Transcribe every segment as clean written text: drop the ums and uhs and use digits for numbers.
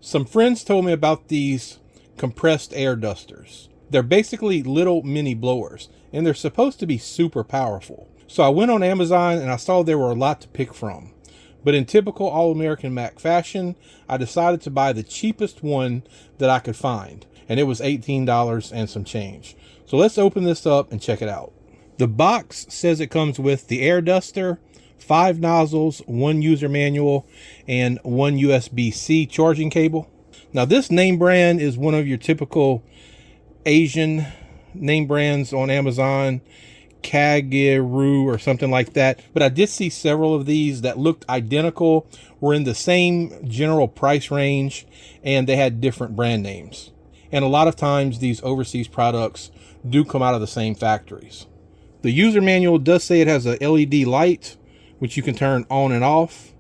Some friends told me about these compressed air dusters. They're basically little mini blowers, and they're supposed to be super powerful. So I went on Amazon and I saw there were a lot to pick from. But in typical All-American Mac fashion, I decided to buy the cheapest one that I could find. And it was $18 and some change. So let's open this up and check it out. The box says it comes with the air duster, 5 nozzles, 1 user manual, and 1 USB-C charging cable. Now this name brand is one of your typical Asian name brands on Amazon, Kagero or something like that. But I did see several of these that looked identical, were in the same general price range, and they had different brand names. And a lot of times these overseas products do come out of the same factories. The user manual does say it has a LED light, which you can turn on and off,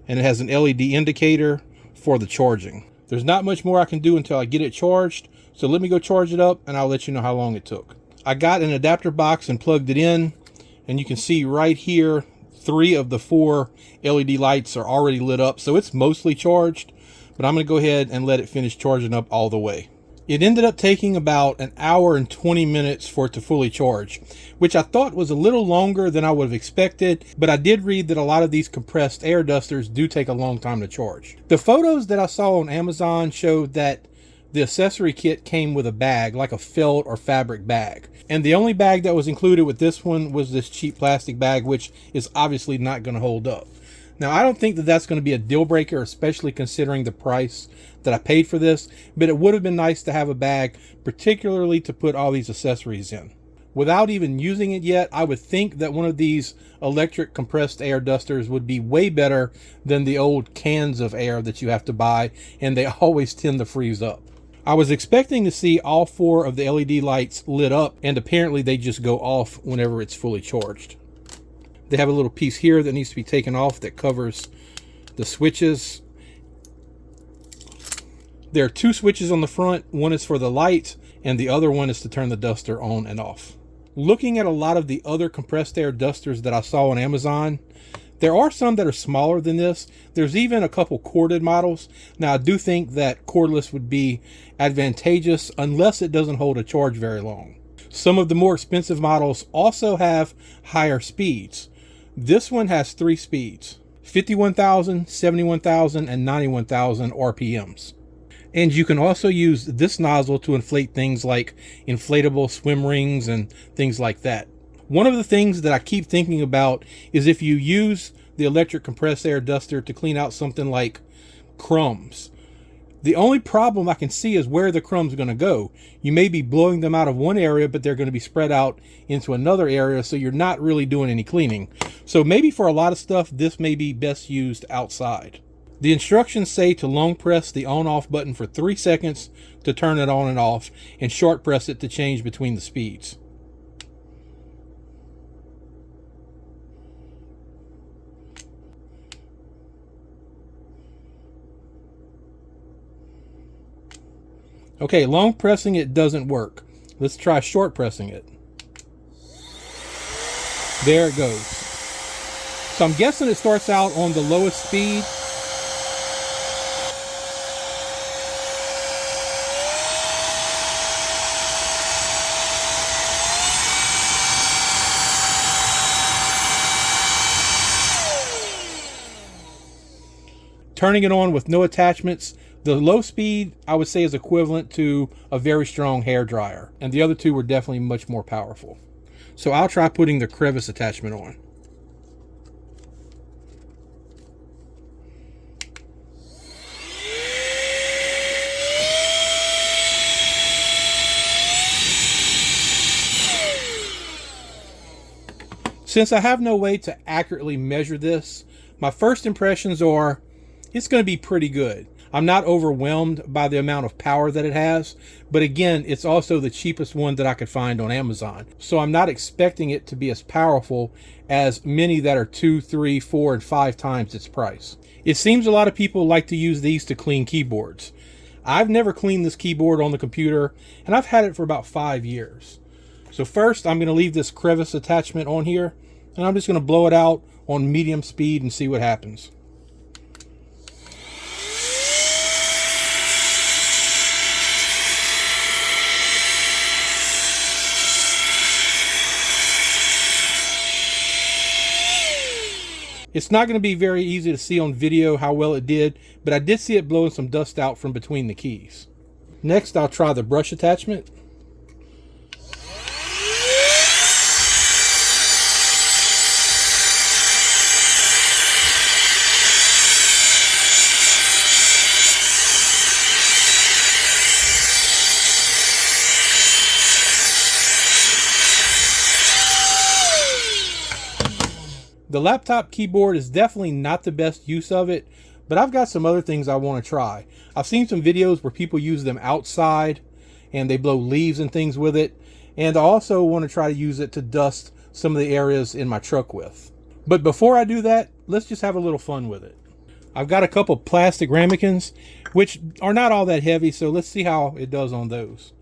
and it has an LED indicator for the charging. There's not much more I can do until I get it charged, so let me go charge it up and I'll let you know how long it took. I got an adapter box and plugged it in, and you can see right here 3 of the 4 LED lights are already lit up, so it's mostly charged, but I'm going to go ahead and let it finish charging up all the way. It ended up taking about an hour and 20 minutes for it to fully charge, which I thought was a little longer than I would have expected, but I did read that a lot of these compressed air dusters do take a long time to charge. The photos that I saw on Amazon showed that the accessory kit came with a bag, like a felt or fabric bag. And the only bag that was included with this one was this cheap plastic bag, which is obviously not going to hold up. Now, I don't think that that's going to be a deal breaker, especially considering the price that I paid for this, but it would have been nice to have a bag, particularly to put all these accessories in. Without even using it yet, I would think that one of these electric compressed air dusters would be way better than the old cans of air that you have to buy, and they always tend to freeze up. I was expecting to see all 4 of the LED lights lit up, and apparently they just go off whenever it's fully charged. They have a little piece here that needs to be taken off that covers the switches. There are 2 switches on the front. One is for the light, and the other one is to turn the duster on and off. Looking at a lot of the other compressed air dusters that I saw on Amazon, there are some that are smaller than this. There's even a couple corded models. Now, I do think that cordless would be advantageous unless it doesn't hold a charge very long. Some of the more expensive models also have higher speeds. This one has 3 speeds, 51,000, 71,000, and 91,000 RPMs. And you can also use this nozzle to inflate things like inflatable swim rings and things like that. One of the things that I keep thinking about is if you use the electric compressed air duster to clean out something like crumbs. The only problem I can see is where the crumbs are going to go. You may be blowing them out of one area, but they're going to be spread out into another area, so you're not really doing any cleaning. So maybe for a lot of stuff, this may be best used outside. The instructions say to long press the on-off button for 3 seconds to turn it on and off, and short press it to change between the speeds. Okay, long pressing it doesn't work. Let's try short pressing it. There it goes. So I'm guessing it starts out on the lowest speed. Turning it on with no attachments. The low speed, I would say, is equivalent to a very strong hair dryer, and the other 2 were definitely much more powerful. So I'll try putting the crevice attachment on. Since I have no way to accurately measure this, my first impressions are it's going to be pretty good. I'm not overwhelmed by the amount of power that it has, but again, it's also the cheapest one that I could find on Amazon. So I'm not expecting it to be as powerful as many that are 2, 3, 4, and 5 times its price. It seems a lot of people like to use these to clean keyboards. I've never cleaned this keyboard on the computer, and I've had it for about 5 years. So first, I'm going to leave this crevice attachment on here, and I'm just going to blow it out on medium speed and see what happens. It's not going to be very easy to see on video how well it did, but I did see it blowing some dust out from between the keys. Next, I'll try the brush attachment. The laptop keyboard is definitely not the best use of it, but I've got some other things I want to try. I've seen some videos where people use them outside and they blow leaves and things with it, and I also want to try to use it to dust some of the areas in my truck with. But before I do that, let's just have a little fun with it. I've got a couple plastic ramekins, which are not all that heavy, so let's see how it does on those.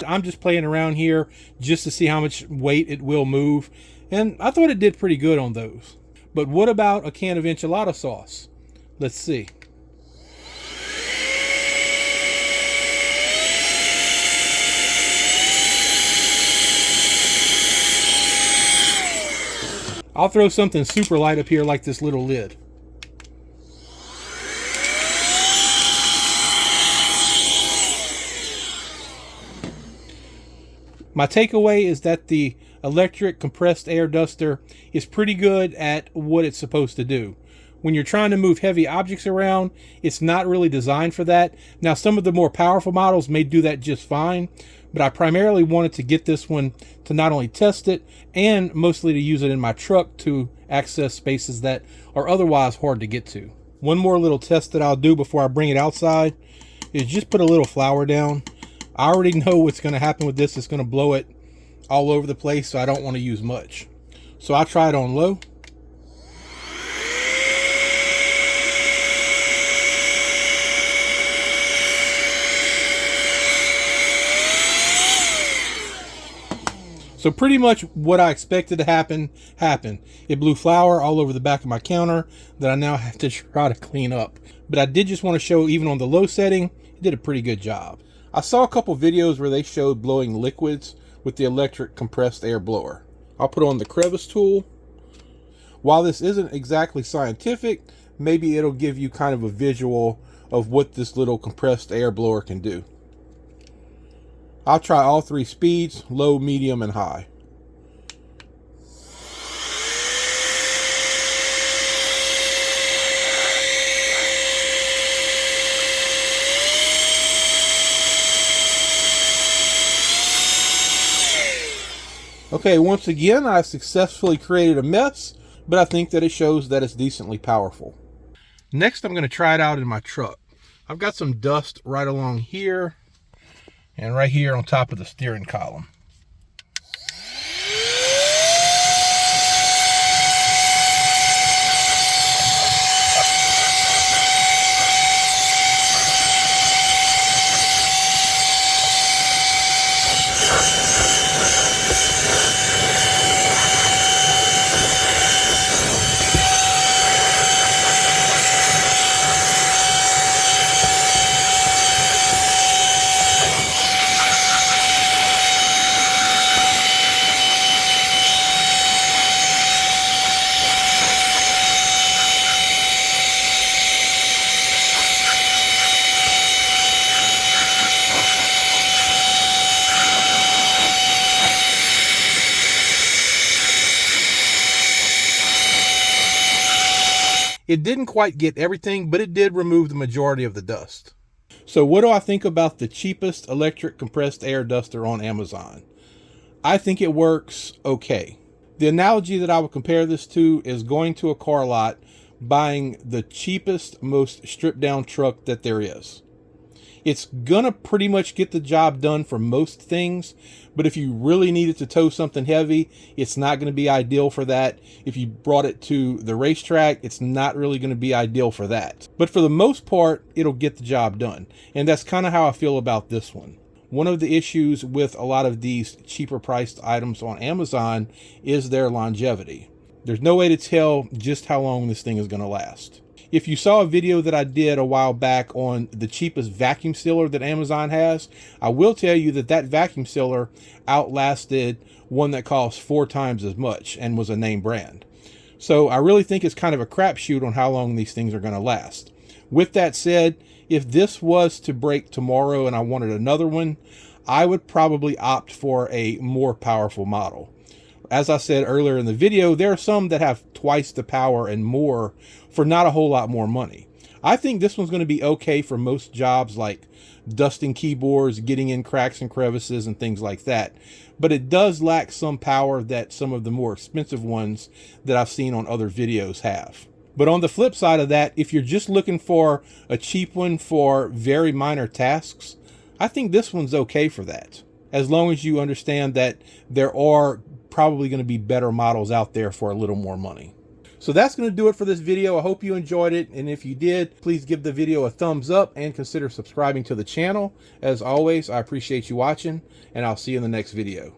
I'm just playing around here just to see how much weight it will move, and I thought it did pretty good on those. But what about a can of enchilada sauce? Let's see. I'll throw something super light up here like this little lid. My takeaway is that the electric compressed air duster is pretty good at what it's supposed to do. When you're trying to move heavy objects around, it's not really designed for that. Now, some of the more powerful models may do that just fine, but I primarily wanted to get this one to not only test it, and mostly to use it in my truck to access spaces that are otherwise hard to get to. One more little test that I'll do before I bring it outside is just put a little flour down. I already know what's going to happen with this. It's going to blow it all over the place, so I don't want to use much. So I'll try it on low. So pretty much what I expected to happen, happened. It blew flour all over the back of my counter that I now have to try to clean up. But I did just want to show, even on the low setting, it did a pretty good job. I saw a couple videos where they showed blowing liquids with the electric compressed air blower. I'll put on the crevice tool. While this isn't exactly scientific, maybe it'll give you kind of a visual of what this little compressed air blower can do. I'll try all three speeds: low, medium, and high. Okay, once again, I successfully created a mess, but I think that it shows that it's decently powerful. Next, I'm going to try it out in my truck. I've got some dust right along here and right here on top of the steering column. It didn't quite get everything, but it did remove the majority of the dust. So what do I think about the cheapest electric compressed air duster on Amazon? I think it works okay. The analogy that I would compare this to is going to a car lot, buying the cheapest, most stripped down truck that there is. It's gonna pretty much get the job done for most things, but if you really needed to tow something heavy, it's not gonna be ideal for that. If you brought it to the racetrack, it's not really gonna be ideal for that. But for the most part, it'll get the job done. And that's kind of how I feel about this one. One of the issues with a lot of these cheaper priced items on Amazon is their longevity. There's no way to tell just how long this thing is going to last. If you saw a video that I did a while back on the cheapest vacuum sealer that Amazon has, I will tell you that that vacuum sealer outlasted one that cost 4 times as much and was a name brand. So I really think it's kind of a crapshoot on how long these things are going to last. With that said, if this was to break tomorrow and I wanted another one, I would probably opt for a more powerful model. As I said earlier in the video, there are some that have twice the power and more for not a whole lot more money. I think this one's going to be okay for most jobs like dusting keyboards, getting in cracks and crevices and things like that. But it does lack some power that some of the more expensive ones that I've seen on other videos have. But on the flip side of that, if you're just looking for a cheap one for very minor tasks, I think this one's okay for that. As long as you understand that there are probably going to be better models out there for a little more money. So that's going to do it for this video. I hope you enjoyed it. And if you did, please give the video a thumbs up and consider subscribing to the channel. As always, I appreciate you watching, and I'll see you in the next video.